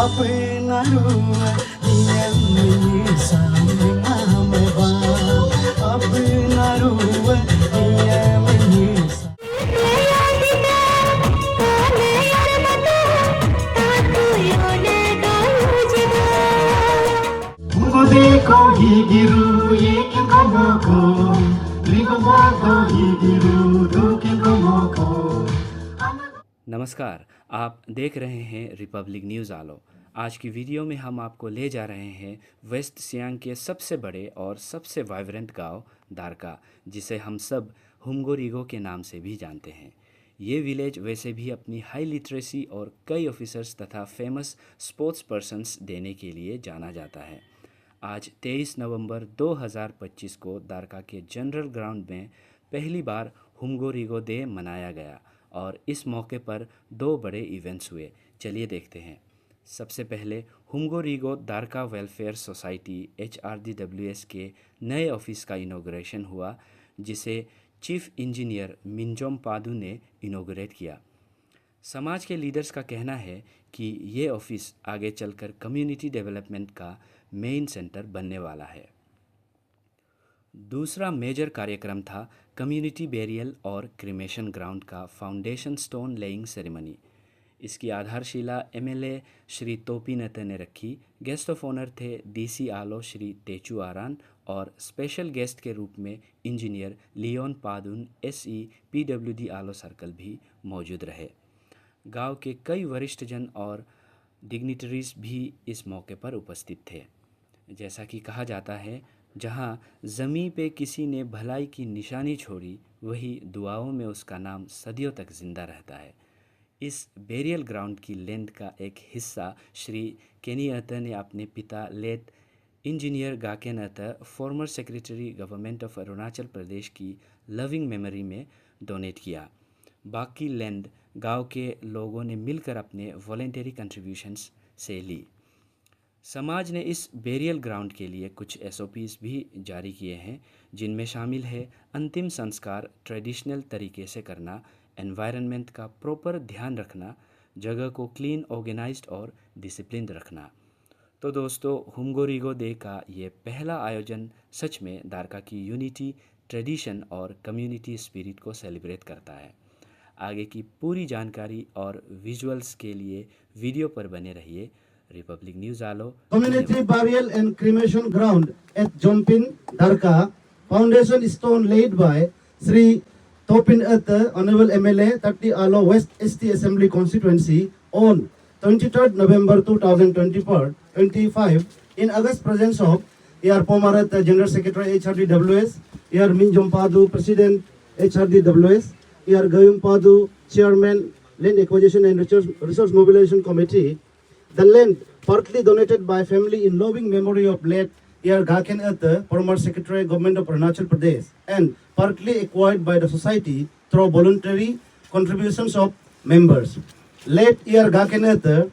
अपना रुआ नियम सामने आमवा अपना रुआ नियम देखो हिगिरू ये क्या मोको लिखो मोको हिगिरू दो क्या मोको। नमस्कार, आप देख रहे हैं रिपब्लिक न्यूज़ आलो। आज की वीडियो में हम आपको ले जा रहे हैं वेस्ट सियांग के सबसे बड़े और सबसे वाइब्रेंट गांव दारका, जिसे हम सब हुमगोरिगो के नाम से भी जानते हैं। ये विलेज वैसे भी अपनी हाई लिटरेसी और कई ऑफिसर्स तथा फेमस स्पोर्ट्स पर्सन्स देने के लिए जाना जाता है। आज 23 नवंबर 2025 को दारका के जनरल ग्राउंड में पहली बार हुमगोरिगो डे मनाया गया और इस मौके पर दो बड़े इवेंट्स हुए। चलिए देखते हैं। सबसे पहले हुमगोरिगो दारका वेलफेयर सोसाइटी HRDWS के नए ऑफिस का इनॉग्रेशन हुआ, जिसे चीफ इंजीनियर मिंजोम पादू ने इनॉग्रेट किया। समाज के लीडर्स का कहना है कि ये ऑफिस आगे चलकर कम्युनिटी डेवलपमेंट का मेन सेंटर बनने वाला है। दूसरा मेजर कार्यक्रम था कम्युनिटी बेरियल और क्रिमेशन ग्राउंड का फाउंडेशन स्टोन लेइंग सेरेमनी। इसकी आधारशिला MLA श्री तोपिनते ने रखी। गेस्ट ऑफ ऑनर थे DC आलो श्री टेचू आरान और स्पेशल गेस्ट के रूप में इंजीनियर लियोन पादुन SE PWD आलो सर्कल भी मौजूद रहे। गांव के कई वरिष्ठ जन और डिग्निटरीज भी इस मौके पर उपस्थित थे। जैसा कि कहा जाता है, जहां ज़मीं पे किसी ने भलाई की निशानी छोड़ी, वही दुआओं में उसका नाम सदियों तक जिंदा रहता है। इस बेरियल ग्राउंड की लैंड का एक हिस्सा श्री केनियते ने अपने पिता लेट इंजीनियर गाकेनते, former secretary government of Arunachal Pradesh की लविंग मेमोरी में डोनेट किया। बाकी लैंड गांव के लोगों ने मिलकर अपने वॉलेंटरी कंट्रीब्यूशंस से ली। समाज ने इस बेरियल ग्राउंड के लिए कुछ SOPs भी जारी किए हैं, जिनमें शामिल है अंतिम संस्कार ट्रेडिशनल तरीके से करना, एनवायरनमेंट का प्रॉपर ध्यान रखना, जगह को क्लीन, ऑर्गेनाइज्ड और डिसिप्लिन रखना। तो दोस्तों, हुमगोरिगो डे का ये पहला आयोजन सच में दारका की यूनिटी, ट्रेडिशन और कम्युनिटी स्पिरिट को सेलिब्रेट करता है। आगे की पूरी जानकारी और विजुअल्स के लिए वीडियो पर बने रहिए। रिपब्लिक न्यूज़ आलो। Community burial and cremation ground at Jompin, Darka. Foundation stone laid by Sri Topin Atta, Honorable MLA, 30 Alo West ST Assembly Constituency on 23rd November 2025 in August presence of A.R. Pomarat, General Secretary HRDWS, A.R. Minjom Padu, President HRDWS, A.R. Gayum Padu, Chairman Land Acquisition and Resource Mobilization Committee. The land partly donated by family in loving memory of late A.R. Gaken Atta, former Secretary Government of Arunachal Pradesh, and partly acquired by the society through voluntary contributions of members. Late A.R. Gaken Atta,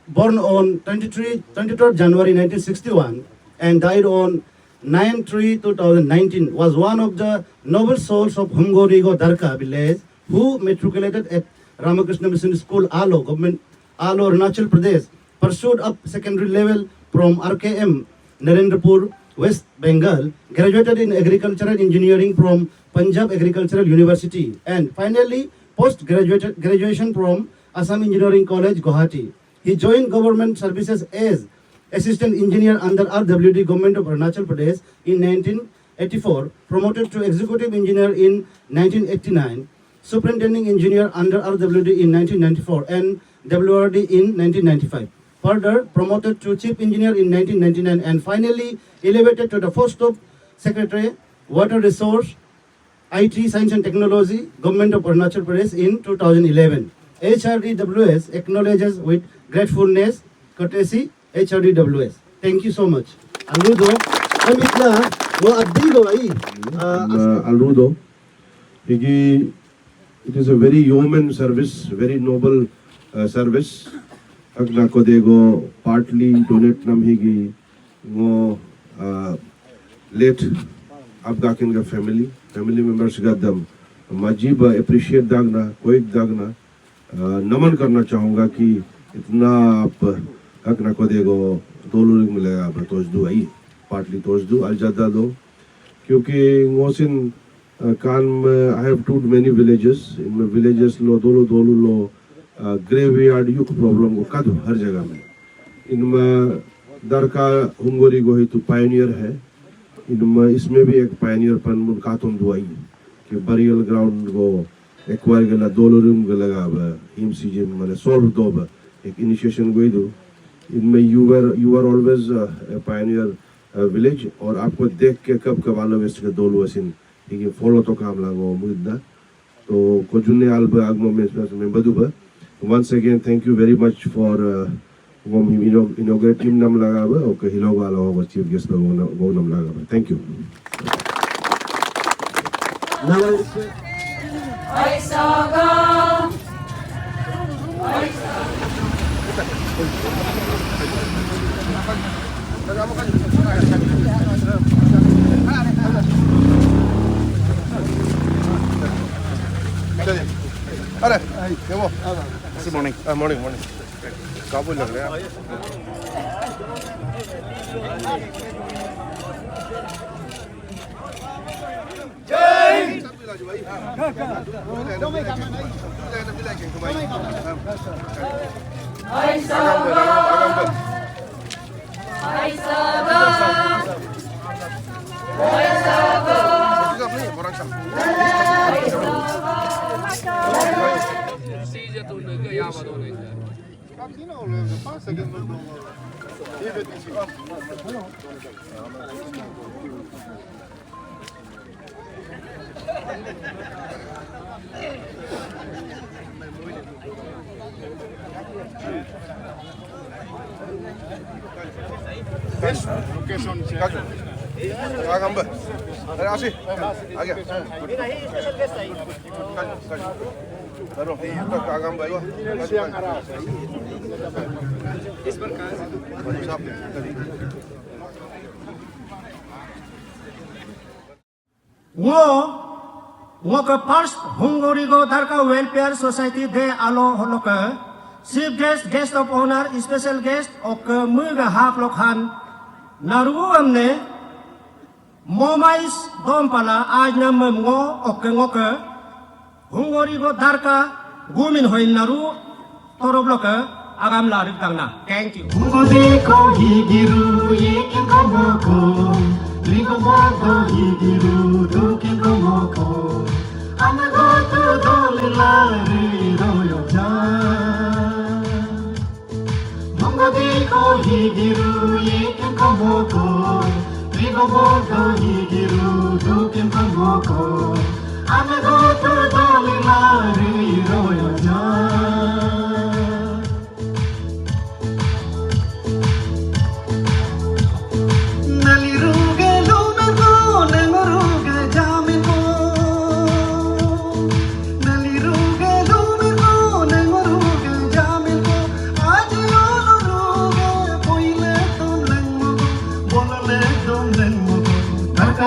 born on 23rd January 1961 and died on 9/3/2019, was one of the noble souls of Hummgorigo Darka village who matriculated at Ramakrishna Mission School, Alo, Government Alo, Arunachal Pradesh, pursued up secondary level from RKM, Narendrapur, West Bengal, graduated in agricultural engineering from Punjab Agricultural University, and finally graduation from Assam Engineering College, Guwahati. He joined government services as assistant engineer under RWD Government of Arunachal Pradesh in 1984, promoted to executive engineer in 1989, superintending engineer under RWD in 1994, and WRD in 1995. Further promoted to chief engineer in 1999 and finally elevated to the post of secretary, water resource, IT, science and technology, Government of Arunachal Pradesh in 2011. HRDWS acknowledges with gratefulness, courtesy, HRDWS. Thank you so much. Aludo, kamitla, wo abdigo ai. Aludo, it is a very yeoman service, very noble service. Agna kodego partly donate nam higi ngo late Abgakin ga family members gadam majib appreciate dagna कोई दागना नमन करना चाहूँगा कि इतना आप हक ना को देगो दोलुरिंग मिलेगा अब तोज दो आई पार्टली तोज दो अलजदा दो क्योंकि मोसिन कान में आई हैव टूड मेनी विलेजेस इन विलेजेस लो दोलू लो ग्रेवयार्ड युग प्रॉब्लम को कद हर जगह में इनमें दरका हुंगोरी गो ही तो पायनियर है इनमें इसमें भी एक पायनियर पन मुनका तुम दुआई कि बरियल ग्राउंड को एक्वायर गला दोलुरिंग गला अब हिम सीजन माने सॉल्व दो अब एक इनिशिएशन गई दो इनमें you are always a pioneer village और आपको देख के कब कब आलो वेस्ट के दोलू ऐसिन ये फॉलो तो काम लागो मुद्दा तो को जुन्ने आल्ब आगमो में बदुबा once again thank you very much for वो inaugurate team नाम लगा बा और कहीं लोग आला हो चीफ गेस्ट वो नाम लगा बा thank you अरे ये वो मॉर्निंग काबुल लग रहा है अरे आशी आ गया वो का फर्स्ट हुंगोरी गो दरका वेलफेयर सोसाइटी दे आलो होलो का chief guest of honour special guest और मुगा हाफ लोखान नारुगो हमने मोमाइस दोमपाला आज नाम मो ओके ngoke हुंगोरी गो दरका गुमिन होइन नारु तोरबलोक आगाम लारिक तंगना thank you Hungode ko higiru ye komoko Ligo modo higiru do komoko Anago to dolilari royo ja Hungode ko higiru ye komoko Ligo modo higiru do komoko Anago to dolilari royo ja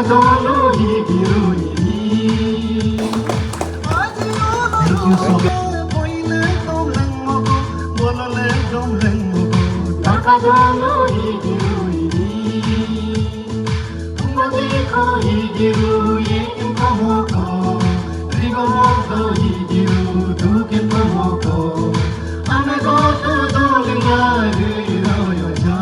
Dolo higiru ini Thank you so much Dolo higiru ini Hungode ko higiru ye komoko Rigo modo higiru do komoko Anago to dolilari royo ja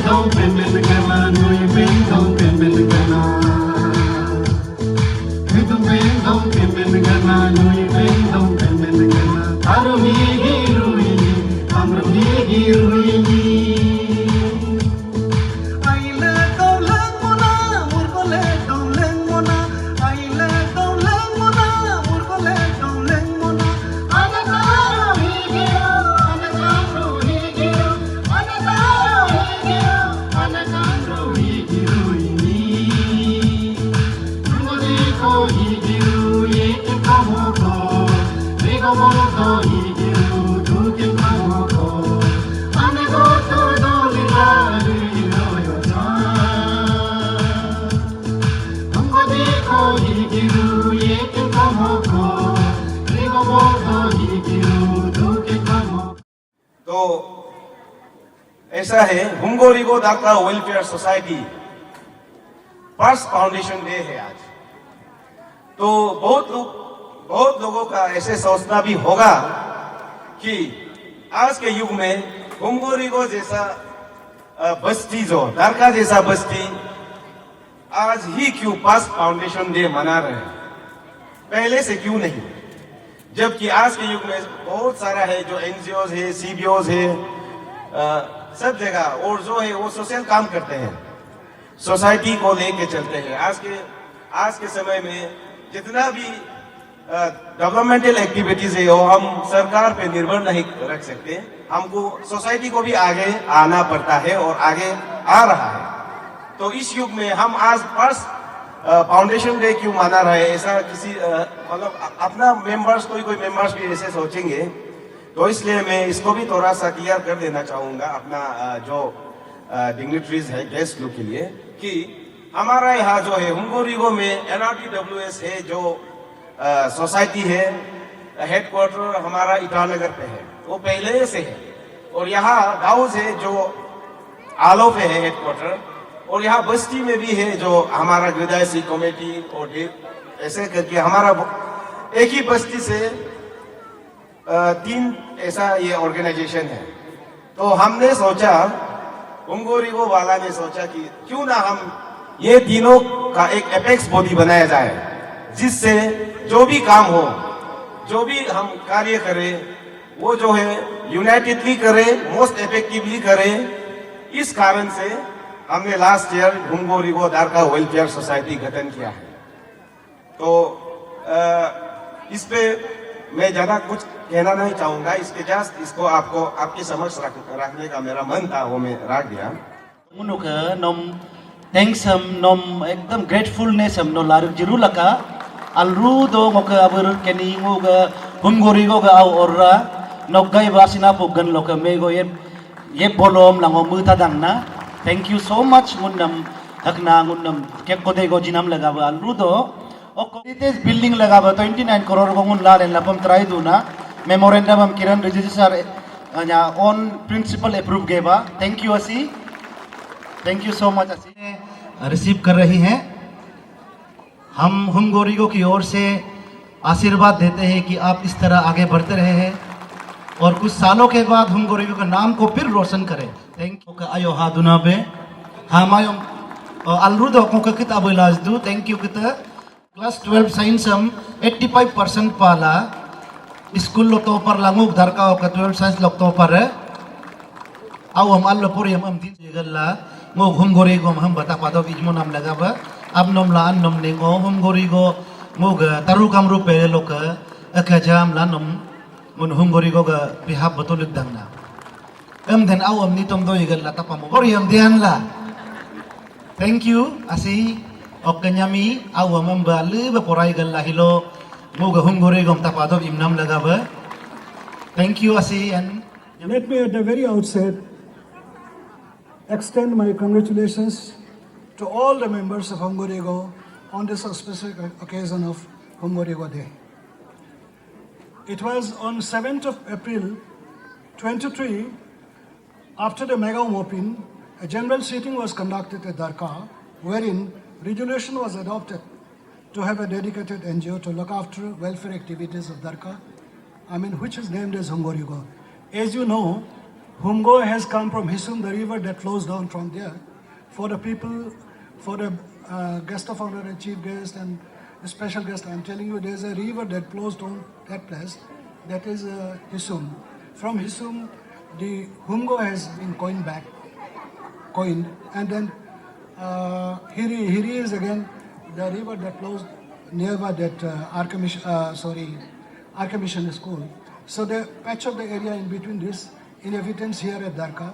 Dong pen gana nui pen dong gana Hidung pen gana nui pen dong gana Aru higiru ini amru higiru ini Aile dong lengmona murkole dong lengmona Aile dong lengmona murkole dong lengmona Anakaru higiru anakaru higiru anakaru higiru Anakaru higiru ini Hungode ko higiru ye komoko Rigo modo higiru do komoko Anago to dolilari royo ja Hungode ko ऐसा है, हुंगोरिगो दाका welfare society first foundation day है आज। तो बहुत लोगों का ऐसे सोचना भी होगा कि आज के युग में हुंगोरिगो जैसा बस्ती, जो दारका जैसा बस्ती आज ही क्यों फर्स्ट फाउंडेशन डे मना रहे हैं, पहले से क्यों नहीं? जबकि आज के युग में बहुत सारा है, जो एनजीओज है, सीबीओज है, सब जगह, और जो है वो सोशल काम करते हैं, सोसाइटी को लेके चलते हैं। आज के समय में जितना भी डेवलपमेंटल एक्टिविटीज है, वो हम सरकार पे निर्भर नहीं रख सकते, हमको सोसाइटी को भी आगे आना पड़ता है और आगे आ रहा है। तो इस युग में हम आज फर्स्ट फाउंडेशन डे क्यों मना रहे हैं, ऐसा किसी मतलब अपना मेंबर्स, कोई मेंबर्स भी ऐसे सोचेंगे, तो इसलिए मैं इसको भी थोड़ा सा क्लियर कर देना चाहूंगा अपना जो डिग्निटरीज है, गेस्ट लोग के लिए, कि हमारा यहाँ जो है हुंगोरिगो में NRTWS है, जो सोसाइटी है, हेडक्वार्टर हमारा ईटानगर पे है, वो पहले से है। और यहाँ गाउस है जो आलो पे है हेडक्वार्टर, और यहाँ बस्ती में भी है जो हमारा गृदायसी कमेटी, और ऐसे करके हमारा एक ही बस्ती से 3 ऐसा ये ऑर्गेनाइजेशन है। तो हमने सोचा, हुंगोरिगो वाला ने सोचा कि क्यों ना हम ये तीनों का एक एपेक्स बॉडी बनाया जाए, जिससे जो भी काम हो, जो भी हम कार्य करें, वो जो है यूनाइटेडली करें, मोस्ट इफेक्टिवली करें। इस कारण से हमने लास्ट ईयर हुंगोरिगो दारका वेलफेयर सोसाइटी गठन किया है। तो इस पे मैं ज्यादा कुछ कहना नहीं चाहूंगा, इसके जस्ट इसको आपको आपके समक्ष रखने का मेरा मन था, वो मैं रख दिया। मुनुका नम थैंक्स हम नम एकदम ग्रेटफुलनेस हम नो लारुक जिरु लका अलरू दो मोका अबर केनी मोगा हुंगोरिगो गा औररा नगै बासिना पोगन लोका मेगो ये बोलम लांगो मुता दांगना। थैंक यू सो मच मुन्नम हकना मुन्नम के कोदेगो जिनाम लगाबा अलरू दो ओकोदितेस बिल्डिंग लगाबा 29 करोड़ को मुन लारेन लापम ट्राई दूना मेमोरेंडम हम किरण रजिस्ट्रार या ऑन प्रिंसिपल अप्रूव गेबा। थैंक यू असी, थैंक यू सो मच असी रिसीव कर रही हैं। हम हुंगोरिगो की ओर से आशीर्वाद देते हैं कि आप इस तरह आगे बढ़ते रहे हैं और कुछ सालों के बाद हुंगोरिगो का नाम को फिर रोशन करें। थैंक यू आयो हादुना बे हमायो अलरुदो को किताब लाजदू। थैंक यू किता क्लास 12 साइंस हम 85% पाला स्कूल लो तो पर लांगुक धरका का 12 साइंस लोग तो पर आओ हम अल्लो पूरी हम दिन जगला मो हुंगोरिगो हम बता पादो इजमो नाम लगाबा अब नम ला नम नेगो हुंगोरिगो मोग तारु कामरु पे लोक अखजाम ला नम मुन हुंगोरिगो गा बिहाब बतुलिक दंगना देन आओ हम नितम दो यगला tapamo oriam dian la। Thank you असी ओकन्यामी आओ हम बालु बपोराई गल्ला हिलो मोग हुंगोरिगो तापादो इमनाम लगाबा। थैंक यू असी। And let me at the very outset extend my congratulations to all the members of Humborigo on this auspicious occasion of Humborigo Day. It was on 7th of April 23, after the mega moping, a general sitting was conducted at Darka, wherein resolution was adopted to have a dedicated NGO to look after welfare activities of Darka, which is named as Humborigo. As you know, Humgo has come from Hisum, the river that flows down from there. For the people, for the guest of honor and chief guest and special guest, I'm telling you, there's a river that flows down that place. That is Hisum. From Hisum, the Humgo has been coined, and then Hiri is again the river that flows nearby that Archmission School. So the patch of the area in between this inhabitants here at Darka,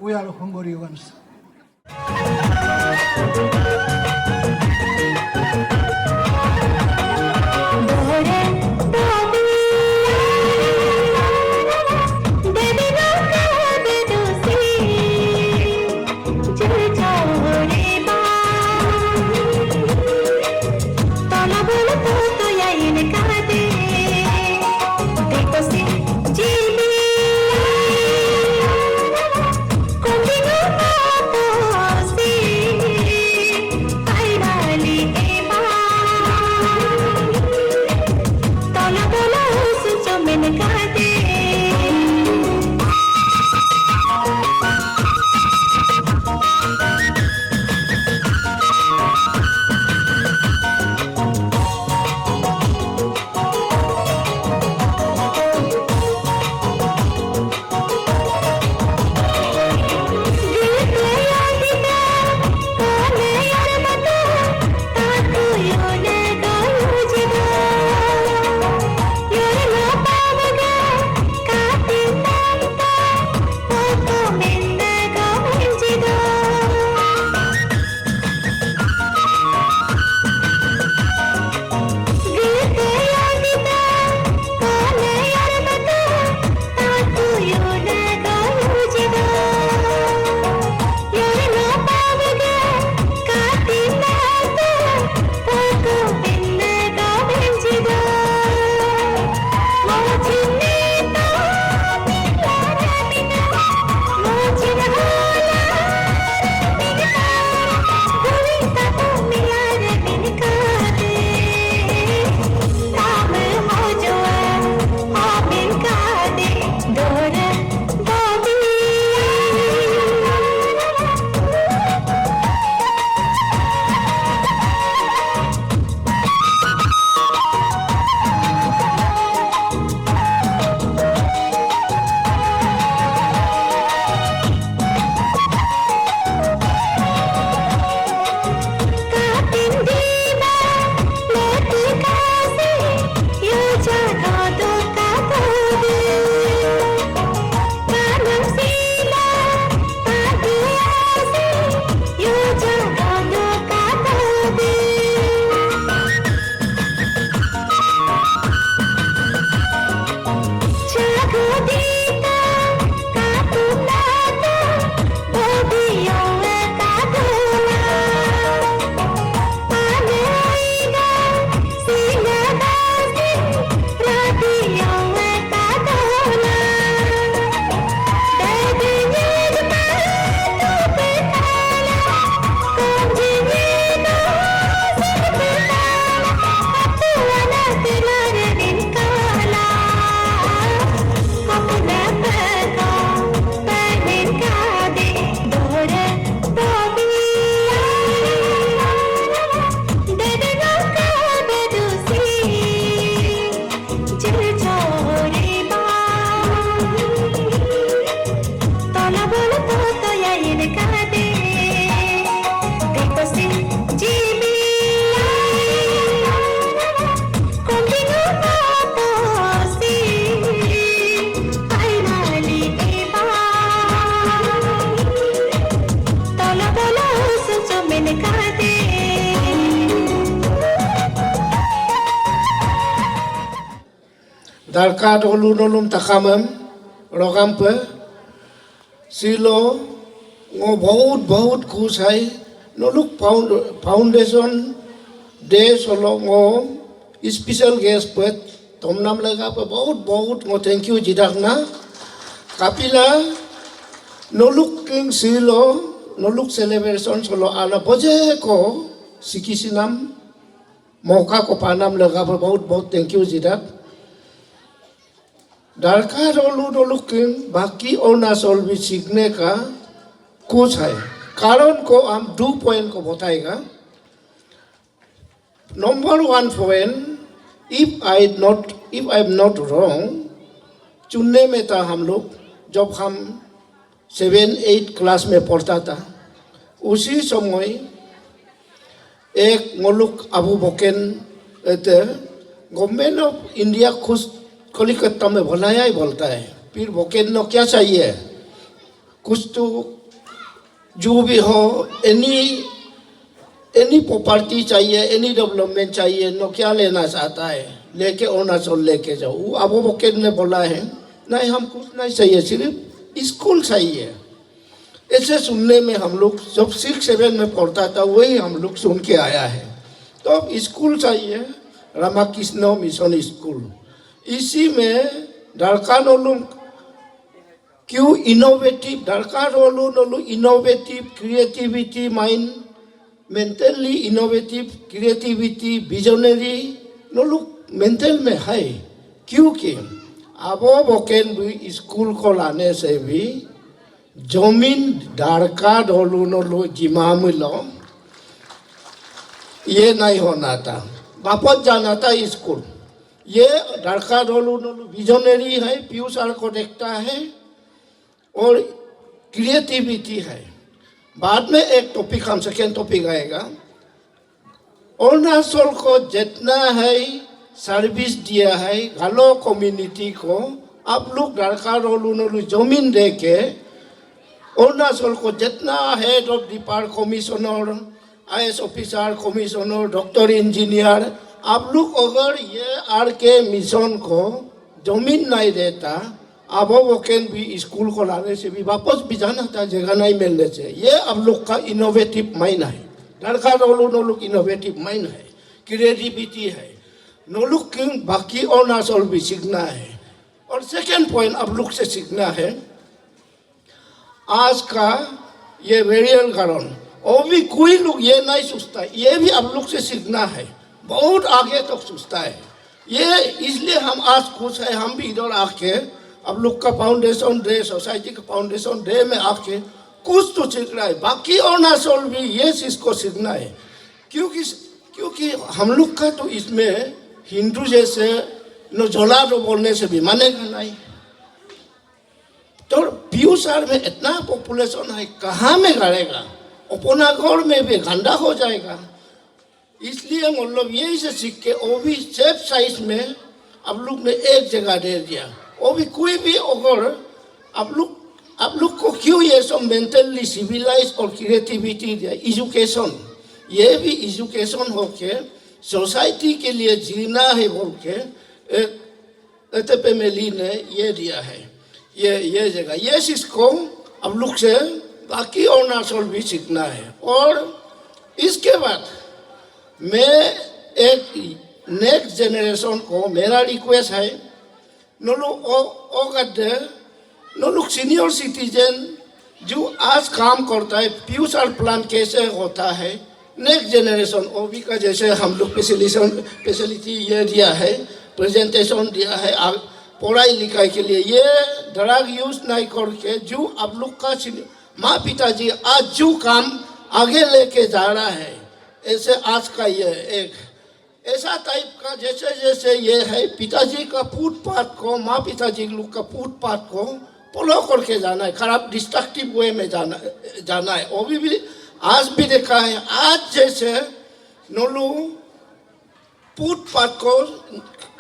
we are Humborians. Con Darka dolu nolum takamam rogam pe silo ngo बहुत खुश है नलुक foundation day सोलो ngo special guest पे तुम नाम लगा पे बहुत ngo थैंक यू जिदाकना कापिला नलुक किंग सिलो नलुक सेलिब्रेशन सोलो आला बजे को सिकिसिनाम मौका को पानाम लगा पे बहुत थैंक यू जिदाक दारका रोलू नलुक किंग बाकी अरुणाचल भी सीखने का कुछ है कारण को हम 2 पॉइंट को बताएगा number 1 point if I am not wrong चुनने में था हम लोग जब हम 7-8 क्लास में पढ़ता था उसी समय एक मुल्क अबू बकेन गवर्नमेंट ऑफ इंडिया खुद कलिकत्ता में बुलाया ही बोलता है फिर बकेन ने क्या चाहिए कुछ तो जो भी हो एनी प्रॉपर्टी चाहिए एनी डेवलपमेंट चाहिए नो क्या लेना चाहता है लेके अरुणाचल लेके जाओ वो अबू बकेर ने बोला है नहीं हम कुछ नहीं चाहिए सिर्फ स्कूल चाहिए ऐसे सुनने में हम लोग जब 6-7 में पढ़ता था वही हम लोग सुन के आया है तो अब स्कूल चाहिए रामाकृष्ण मिशन स्कूल इसी में दारका नोलुम क्यों इनोवेटिव दरकार रोलो नोलू innovative creativity mind mentally innovative creativity visionary नोलू मेंटल में है क्योंकि अब बकेन भी स्कूल को लाने से भी जमीन दरकार रोलू नोलू जिमा मिलो ये नहीं होना था वापस जाना था स्कूल ये दरकार रोलू नोलू विजनरी है फ्यूचर को देखता है और क्रिएटिविटी है बाद में एक टॉपिक हम सेकेंड टॉपिक आएगा अरुणाचल को जितना है सर्विस दिया है गालो कम्युनिटी को आप लोग दरकार रोलू जमीन दे के अरुणाचल को जितना head of depart commissioner IAS officer commissioner doctor engineer आप लोग अगर ये RK मिशन को जमीन नहीं देता अब वो कैन भी स्कूल को लाने से भी वापस भी जाना था जगह नहीं मिलने से ये अब लोग का इनोवेटिव माइंड है लड़का लोग इनोवेटिव माइंड है क्रिएटिविटी है नोलुक किंग बाकी अरुणाचल भी सीखना है और सेकेंड पॉइंट अब लोग से सीखना है आज का ये वेरियल कारण और भी कोई लोग ये नहीं सोचता ये भी अब लोग से सीखना है बहुत आगे तक सोचता है ये इसलिए हम आज खुश है हम भी इधर आके अब लोग का फाउंडेशन डे सोसाइटी का फाउंडेशन डे में आके कुछ तो सीख रहा है बाकी अरुणाचल भी ये चीज को सीखना है क्योंकि हम लोग का तो इसमें हिंदू जैसे नोजोला तो बोलने से भी मानेगा नहीं तो फ्यूचर में इतना पॉपुलेशन है कहाँ में करेगा अपना घर में भी गंदा हो जाएगा इसलिए मतलब यही से सीख के वो भी सेफ साइज में अब लोग ने एक जगह दे दिया वो भी कोई भी अगर आप लोग को क्यों ये सब मेंटली सिविलाइज और क्रिएटिविटी दिया एजुकेशन ये भी एजुकेशन हो के सोसाइटी के लिए जीना है बोल के एतपेमेली ने ये दिया है ये जगह ये चीज को अब लोग से बाकी अरुणाचल भी सीखना है और इसके बाद मैं एक नेक्स्ट जनरेशन को मेरा रिक्वेस्ट है नोलुक सीनियर सिटीजन जो आज काम करता है फ्यूचर प्लान कैसे होता है नेक्स्ट जनरेशन ओबी का जैसे हम लोग फैसिलिटी ये दिया है प्रेजेंटेशन दिया है पढ़ाई लिखाई के लिए ये ड्रग यूज नहीं करके जो आप लोग का माँ पिताजी आज जो काम आगे लेके जा रहा है ऐसे आज का ये एक ऐसा टाइप का जैसे ये है पिताजी का फुटपाथ को माँ पिताजी लोग का फुटपाथ को फॉलो करके जाना है खराब डिस्ट्रक्टिव वे में जाना है वो भी आज भी देखा है आज जैसे नोलू फुटपाथ को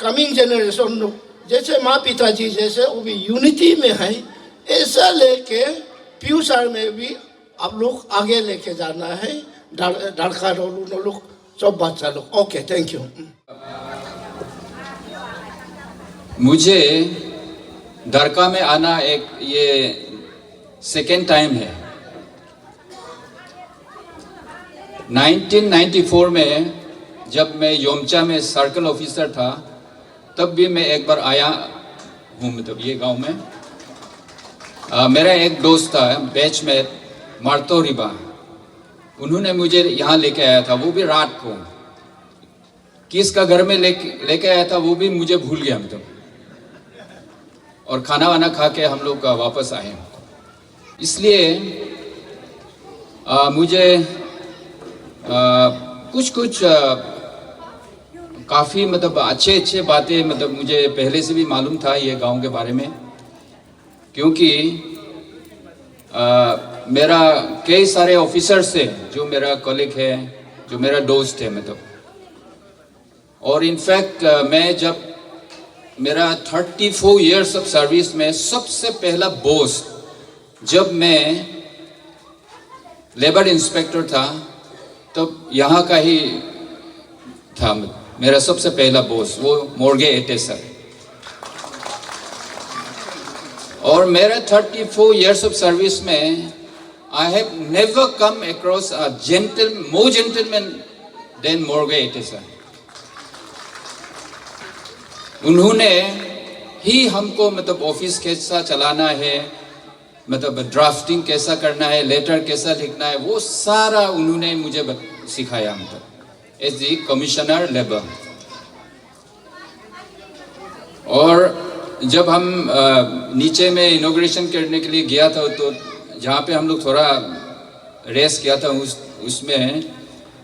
कमिंग जनरेशन लोग जैसे माँ पिताजी जैसे वो भी यूनिटी में है ऐसा लेके फ्यूचर में भी आप लोग आगे लेके जाना है लड़का लोग सब बच्चा लोग ओके थैंक यू मुझे दरका में आना एक ये सेकेंड टाइम है। 1994 में जब मैं योमचा में सर्कल ऑफिसर था तब भी मैं एक बार आया हूँ, मतलब ये गांव में। मेरा एक दोस्त था बैचमेट मार्तो रिबा, उन्होंने मुझे यहाँ लेके आया था, वो भी रात को। किसका घर में लेके आया था वो भी मुझे भूल गया मतलब। और खाना वाना खा के हम लोग वापस आए। इसलिए मुझे कुछ काफ़ी मतलब अच्छे बातें मतलब मुझे पहले से भी मालूम था ये गांव के बारे में, क्योंकि मेरा कई सारे ऑफिसर्स थे जो मेरा कॉलीग है, जो मेरा दोस्त है मतलब। और इनफैक्ट मैं जब मेरा 34 इयर्स ऑफ सर्विस में सबसे पहला बॉस जब मैं लेबर इंस्पेक्टर था तब यहाँ का ही था मेरा सबसे पहला बॉस, वो मोर्गे एटे सर। और मेरे 34 इयर्स ऑफ सर्विस में I have never come across a more gentleman than मोर्गे एटे सर। उन्होंने ही हमको मतलब ऑफिस कैसा चलाना है, मतलब ड्राफ्टिंग कैसा करना है, लेटर कैसा लिखना है, वो सारा उन्होंने मुझे सिखाया मतलब एज दी कमिश्नर लेबर। और जब हम नीचे में इनॉग्रेशन करने के लिए गया था तो जहाँ पे हम लोग थोड़ा रेस किया था उसमें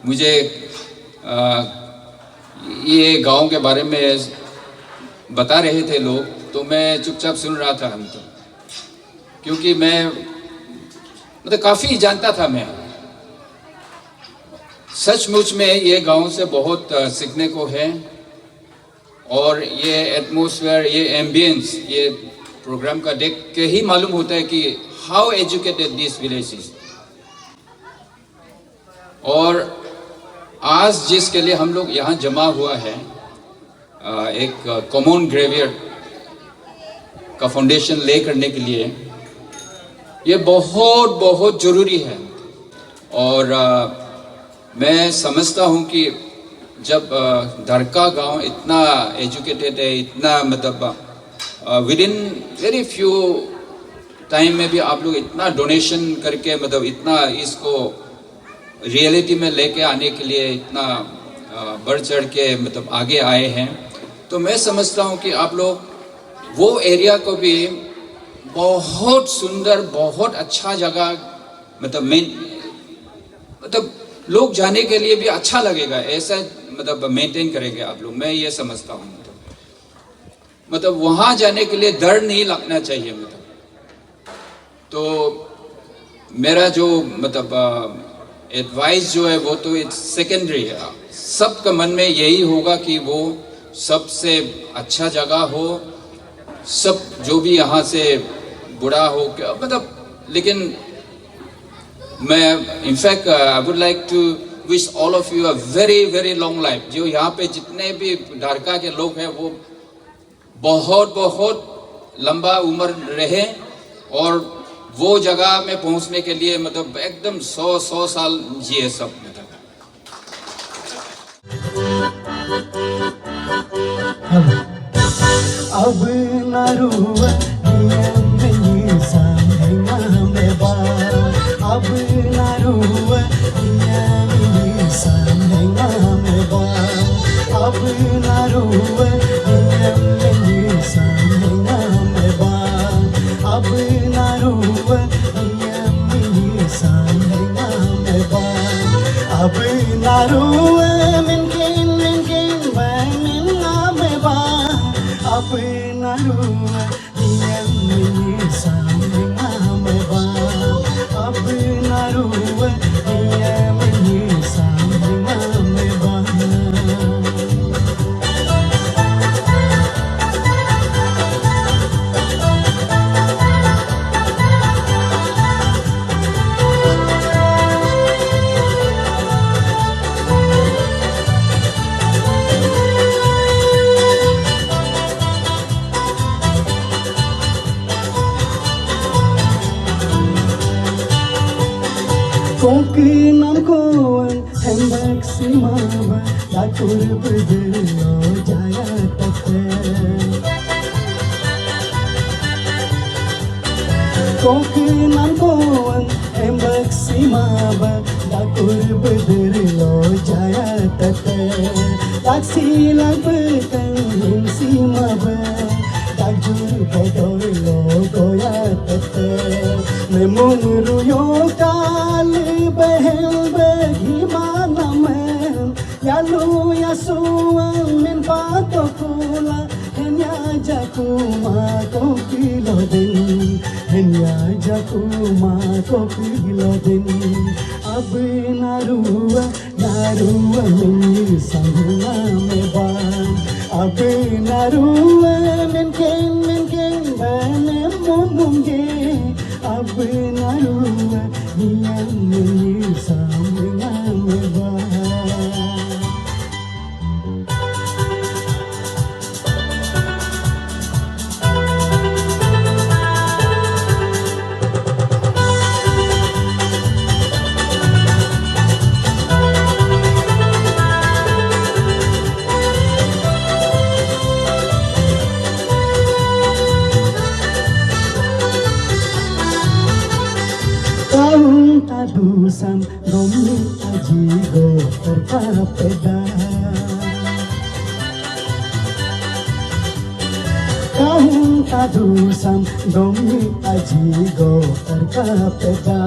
मुझे ये गांव के बारे में बता रहे थे लोग, तो मैं चुपचाप सुन रहा था हम तो, क्योंकि मैं मतलब काफ़ी जानता था मैं। सचमुच में ये गांव से बहुत सीखने को है। और ये एटमॉस्फेयर, ये एम्बियंस, ये प्रोग्राम का देख के ही मालूम होता है कि how educated this village is. और आज जिसके लिए हम लोग यहाँ जमा हुआ है, एक कॉमन ग्रेवियर्ड का फाउंडेशन ले करने के लिए, ये बहुत बहुत ज़रूरी है। और मैं समझता हूँ कि जब दरका गांव इतना एजुकेटेड है, इतना मतलब with in very few time में भी आप लोग इतना डोनेशन करके मतलब इतना इसको रियलिटी में लेके आने के लिए इतना बढ़ चढ़ के मतलब आगे आए हैं, तो मैं समझता हूँ कि आप लोग वो एरिया को भी बहुत सुंदर, बहुत अच्छा जगह मतलब लोग जाने के लिए भी अच्छा लगेगा, ऐसा मतलब मेंटेन करेंगे आप लोग। मैं ये समझता हूँ मतलब वहाँ जाने के लिए डर नहीं लगना चाहिए मतलब। तो मेरा जो मतलब एडवाइस जो है वो तो इट्स सेकेंडरी है। सबका मन में यही होगा कि वो सबसे अच्छा जगह हो, सब जो भी यहाँ से बुरा हो क्या मतलब। लेकिन मैं in fact I would like to wish all of you a very very long life. जो यहाँ पे जितने भी ढारका के लोग हैं वो बहुत बहुत लंबा उम्र रहे और वो जगह में पहुँचने के लिए मतलब एकदम 100 साल जिए सब मतलब। अब नरुआ नियम सांगेगा में बा, अब नरुआ नियम सांगेगा में बा, अब नरुआ नियम सांगेगा में बा, अब नरुआ नियम सांगेगा में बा, अब नरुआ अपना रुआ नियम सांगेगा में बा, अपना रुआ नियम सांगेगा में बा। Kokinam koan hembak simaba dakur bedelo jaya tate Kokinam koan hembak simaba dakur bedelo jaya tate dak silang pekan simaba Dajur bedolo goya tate memung ruyo kali behel begi mana men yalu yasuan min patokula henya jakuma kokilo den henya jakuma kokilo den abinaruwa naruwa min sanguna meban abinaruwa min ken bane mumunge abinaruwa niyan min sanguna meban Tahun tadusan domi ajigo terkapeda Tahun tadusan domi ajigo terkapeda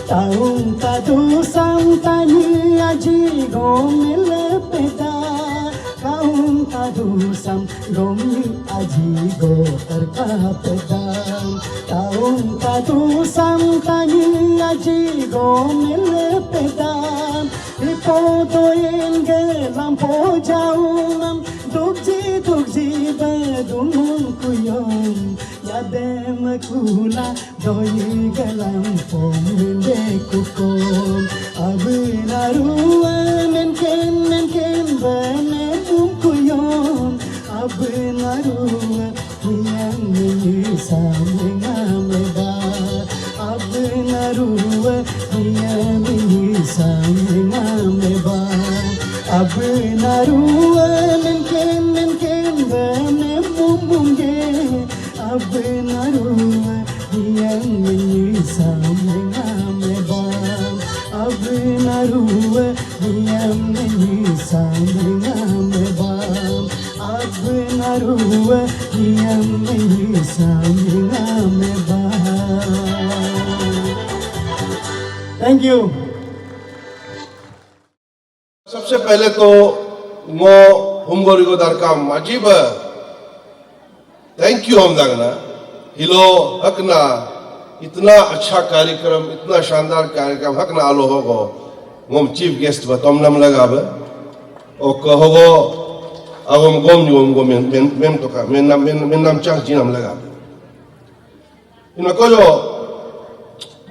Tahun tadusan tani ajigo milepeda Tahun tadusan domi ajigo terkapeda Tahun tadusan tani ajigo milepeda Ipodoin gelam pojaunam Dugji badungun kuyong Yadem kula doi gelam pomile kukon Abinaruwa menken bane kuyong Abinaruwa yang menyisam mengameda Abinaruwa yang menyisam mengameda Abinaruwa menken bane mumunge Abinaruwa yang menyisam mengameda Abinaruwa yang menyisam mengameda Abinaruwa yang menyisam mengameda Thank you. सबसे पहले तो मो हुमगोरी को दरका माजीब thank you हम दागना हिलो हकना इतना अच्छा कार्यक्रम इतना शानदार कार्यक्रम हकना आलो होगो मोम चीफ गेस्ट बतम नम लगा बे ओ कहोगो अगम गोम न्यूम गोम मेम तो का मेन नाम चांग जी नाम लगा बे इनको को जो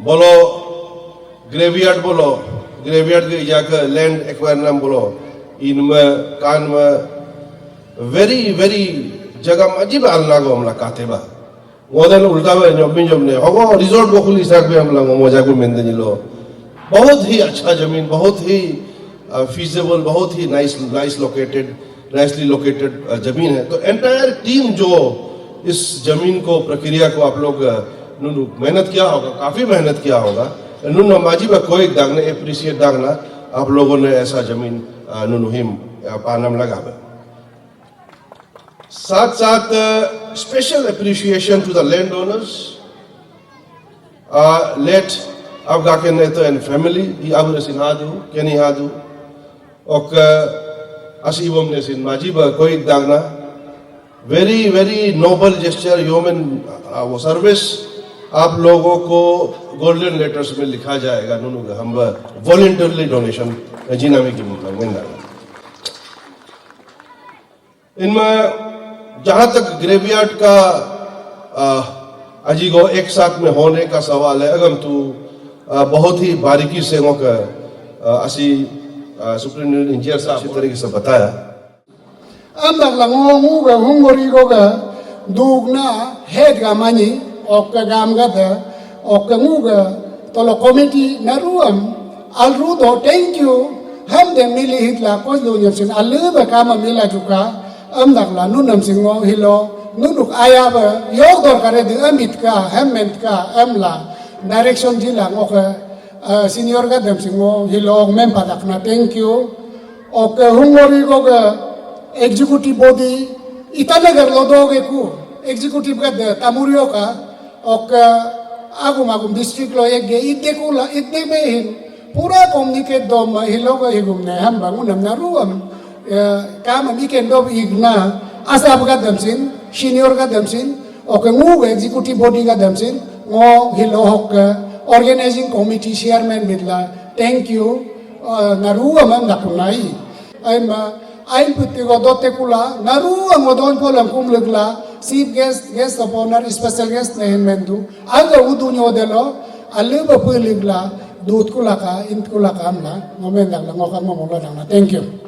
बोलो ग्रेवियार्ड बोलो ग्रेवियार्ड के जाकर लैंड एक्वायरमेंट बोलो इनमें कान में वेरी जगह अजीब अल्लाह को हमला काते बा वो दिन उल्टा हुआ जब ने होगो रिजॉर्ट को खुली साथ में हमला मजा को मेंदे जिलो बहुत ही अच्छा जमीन बहुत ही फीजेबल बहुत ही नाइसली लोकेटेड जमीन है तो एंटायर टीम जो इस जमीन को प्रक्रिया को आप लोग मेहनत किया होगा काफी मेहनत किया होगा नुनो माजी बा कोई दागने एप्रिशिएट दागना आप लोगों ने ऐसा जमीन नुनो हिम पानम लगा बे साथ special appreciation to the land owners late अबगा के नेतो एंड फैमिली ही अबरे सिन हादु केनी हादु ओक असीबम ने सिन माजी बा कोई दागना वेरी नोबल जेस्चर ह्यूमन वो सर्विस आप लोगों को गोल्डन लेटर्स में लिखा जाएगा नुनु हम वॉलंटरली डोनेशन जीना में की मतलब इनमें जहां तक ग्रेवयार्ड का अजीगो एक साथ में होने का सवाल है अगर तू बहुत ही बारीकी से असी सुप्रीम इंजीनियर साहब अच्छी तरीके से बताया अंदर लगोंगू का हुंगोरी को का दूगना हेड का मनी और का गाम का था और का मुगा तो लो committee नरुआम alru do thank you ham de mili hitla ko lu nyam sin alu ba kama mila juka dak la nu nam sin ngo hilo nu duk aya ba yok dor kare de amit ka hement ka la direction jila ngo ka senior ga dem sin ngo hilo mem padak na thank you ok hungori ko ga executive body itanagar lo do ge ku executive ga de tamurio ka ok agum district lo ek ge ite ku la ite be hin pura communicate do ma hilo ga higum ne ham bangun nam na ruam kam mi ken do igna asab ga dem sin senior ga dem sin ok ngu executive body ga dem sin ngo hilo hok organizing committee chairman bidla thank you naru am nakunai I'm putti go dote kula naru ang odon ko lang kumlegla chief guest of honor special guest na mendu aga udu nyo delo alu ba puligla dut kula ka int kula ka amla ngomen lang ngokang mo thank you